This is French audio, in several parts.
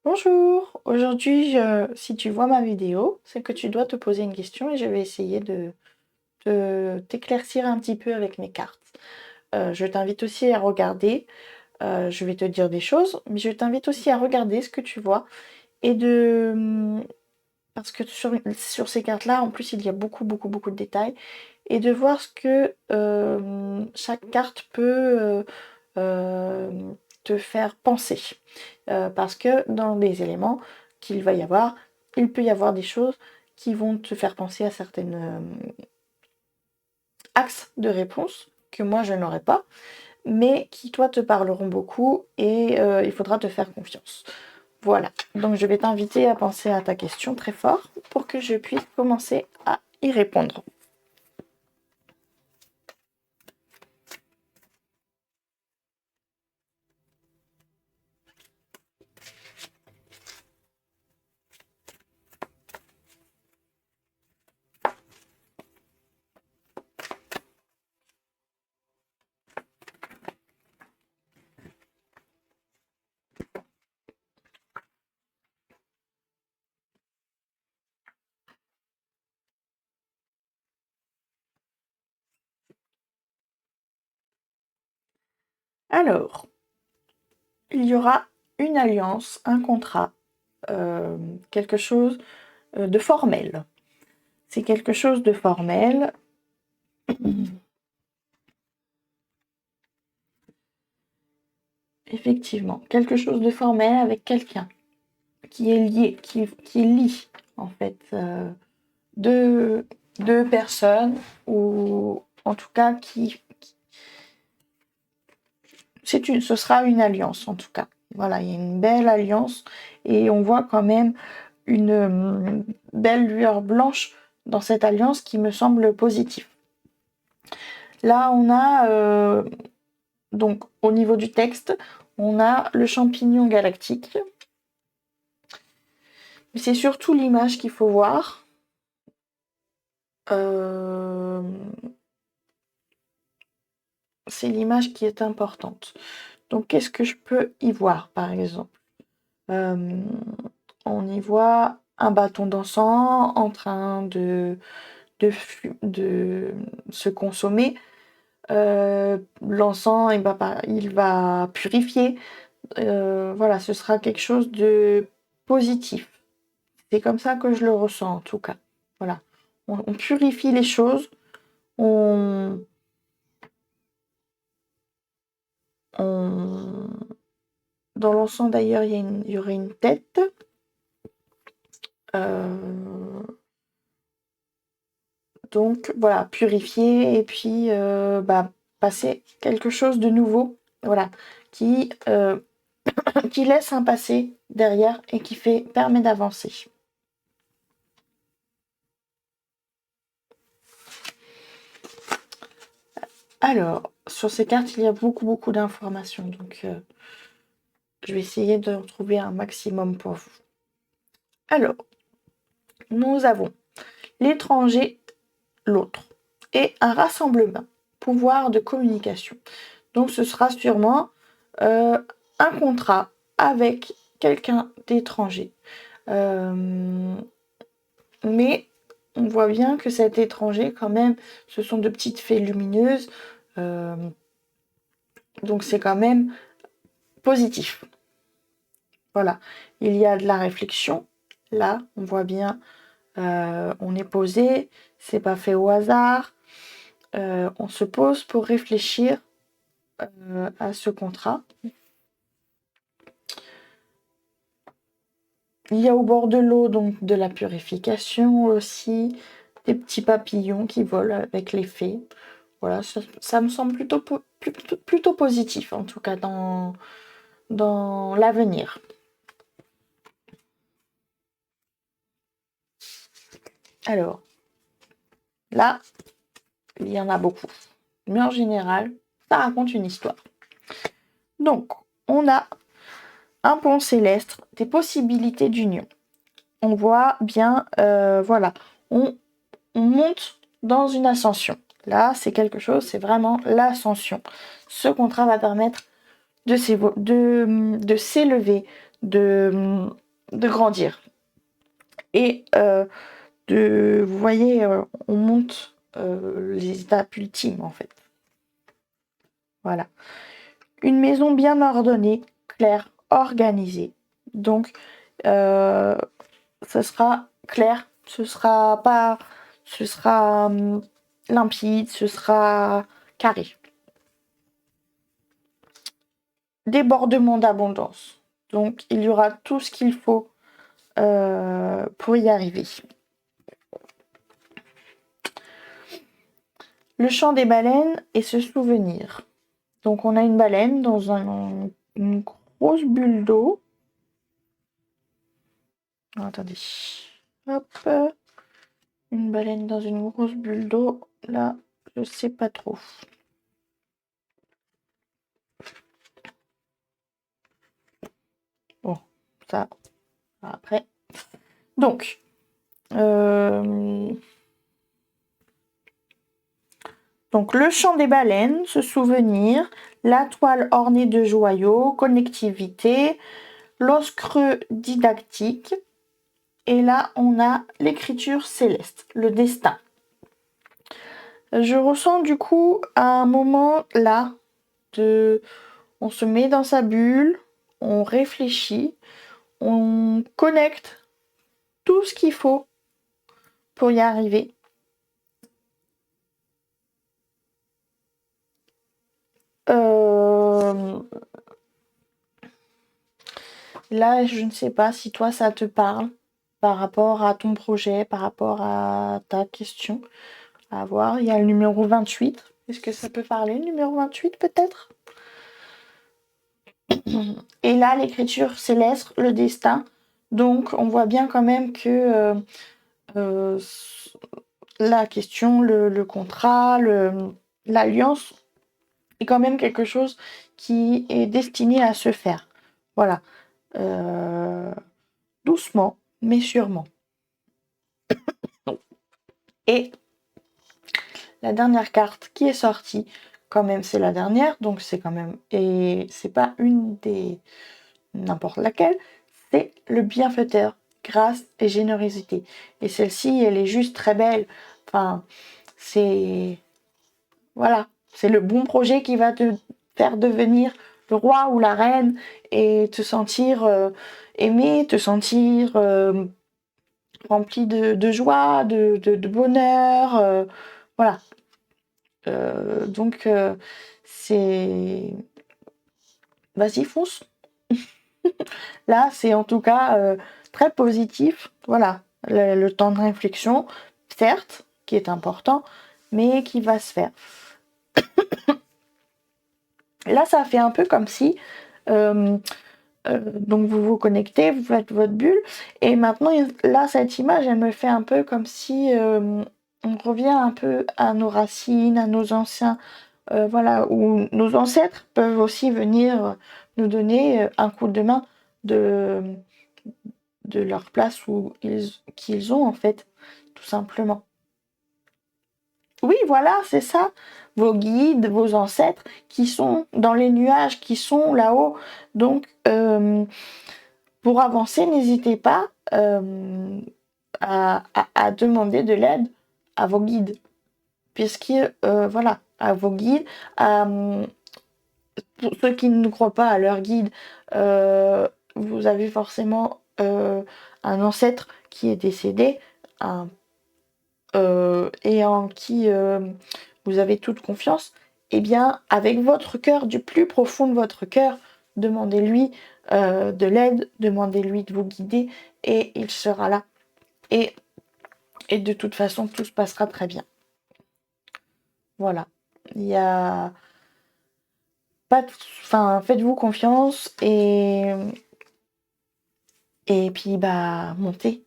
Bonjour, aujourd'hui, si tu vois ma vidéo, c'est que tu dois te poser une question et je vais essayer de t'éclaircir un petit peu avec mes cartes. Je t'invite aussi à regarder, je vais te dire des choses, mais je t'invite aussi à regarder ce que tu vois et parce que sur ces cartes-là, en plus, il y a beaucoup, beaucoup, beaucoup de détails et de voir ce que chaque carte peut te faire penser. Parce que dans les éléments qu'il va y avoir, il peut y avoir des choses qui vont te faire penser à certains axes de réponse que moi je n'aurai pas, mais qui toi te parleront beaucoup et il faudra te faire confiance. Voilà, donc je vais t'inviter à penser à ta question très fort pour que je puisse commencer à y répondre. Alors, il y aura une alliance, un contrat, quelque chose de formel. C'est quelque chose de formel. Effectivement, quelque chose de formel avec quelqu'un qui est lié, qui lie en fait deux personnes ou en tout cas ce sera une alliance en tout cas. Voilà, il y a une belle alliance et on voit quand même une belle lueur blanche dans cette alliance qui me semble positive. Là, on a donc au niveau du texte, on a le champignon galactique. C'est surtout l'image qu'il faut voir. C'est l'image qui est importante. Donc, qu'est-ce que je peux y voir, par exemple? On y voit un bâton d'encens en train de se consommer. L'encens, il va purifier. Voilà, ce sera quelque chose de positif. C'est comme ça que je le ressens, en tout cas. Voilà. On purifie les choses. On, Dans l'encens, d'ailleurs, il y aurait une tête. Donc, voilà, purifier et puis passer quelque chose de nouveau. Voilà, qui laisse un passé derrière et qui permet d'avancer. Alors, sur ces cartes, il y a beaucoup, beaucoup d'informations. Donc, je vais essayer de trouver un maximum pour vous. Alors, nous avons l'étranger, l'autre, et un rassemblement, pouvoir de communication. Donc, ce sera sûrement un contrat avec quelqu'un d'étranger. Mais on voit bien que cet étranger, quand même, ce sont de petites fées lumineuses. Donc, c'est quand même positif. Voilà. Il y a de la réflexion. Là, on voit bien, on est posé. C'est pas fait au hasard. On se pose pour réfléchir à ce contrat. Il y a au bord de l'eau donc de la purification aussi, des petits papillons qui volent avec les fées. Voilà, ça me semble plutôt positif en tout cas dans l'avenir. Alors, là, il y en a beaucoup. Mais en général, ça raconte une histoire. Donc, on a un pont céleste, des possibilités d'union. On voit bien, voilà, on monte dans une ascension. Là, c'est quelque chose, c'est vraiment l'ascension. Ce contrat va permettre de s'élever, de grandir. Et vous voyez, on monte les étapes ultimes en fait. Voilà. Une maison bien ordonnée, claire, organisée. Donc, ce sera clair, ce sera limpide, ce sera carré. Débordement d'abondance. Donc, il y aura tout ce qu'il faut pour y arriver. Le chant des baleines et se souvenir. Donc, on a une baleine dans une grosse bulle d'eau. Attendez. Hop. Une baleine dans une grosse bulle d'eau. Là, je sais pas trop. Bon, ça, après. Donc, le chant des baleines, se souvenir, la toile ornée de joyaux, connectivité, l'os creux didactique, et là on a l'écriture céleste, le destin. Je ressens du coup à un moment là, on se met dans sa bulle, on réfléchit, on connecte tout ce qu'il faut pour y arriver. Là, je ne sais pas si toi, ça te parle par rapport à ton projet, par rapport à ta question. À voir, il y a le numéro 28. Est-ce que ça peut parler, le numéro 28 peut-être? Et là, l'écriture céleste, le destin. Donc, on voit bien quand même que la question, le contrat, l'alliance est quand même quelque chose qui est destiné à se faire. Voilà. Doucement, mais sûrement. Et la dernière carte qui est sortie, quand même c'est la dernière, donc c'est quand même... Et c'est pas une des... n'importe laquelle, c'est le bienfaiteur, grâce et générosité. Et celle-ci, elle est juste très belle. Enfin, c'est... Voilà, c'est le bon projet qui va te faire devenir le roi ou la reine et te sentir aimé, te sentir rempli de joie, de bonheur. Voilà. Donc, c'est... Vas-y, fonce. Là, c'est en tout cas très positif. Voilà, le temps de réflexion, certes, qui est important, mais qui va se faire. Là, ça fait un peu comme si... donc vous vous connectez, vous faites votre bulle, et maintenant là cette image elle me fait un peu comme si on revient un peu à nos racines, à nos anciens, voilà, où nos ancêtres peuvent aussi venir nous donner un coup de main de leur place qu'ils ont en fait, tout simplement. Oui, voilà, c'est ça. Vos guides, vos ancêtres qui sont dans les nuages, qui sont là-haut. Donc, pour avancer, n'hésitez pas à demander de l'aide à vos guides. Puisque, voilà, à vos guides, pour ceux qui ne croient pas à leur guide, vous avez forcément un ancêtre qui est décédé, et en qui vous avez toute confiance. Eh bien, avec votre cœur, du plus profond de votre cœur, demandez-lui de l'aide, demandez-lui de vous guider, et il sera là. Et de toute façon, tout se passera très bien. Voilà. Il y a pas de... Enfin, faites-vous confiance et puis bah montez.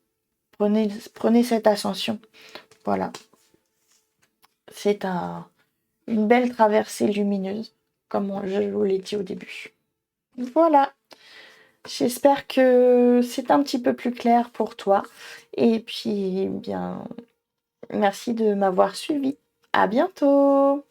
Prenez cette ascension. Voilà. C'est une belle traversée lumineuse, comme je vous l'ai dit au début. Voilà. J'espère que c'est un petit peu plus clair pour toi. Et puis, bien, merci de m'avoir suivi. À bientôt!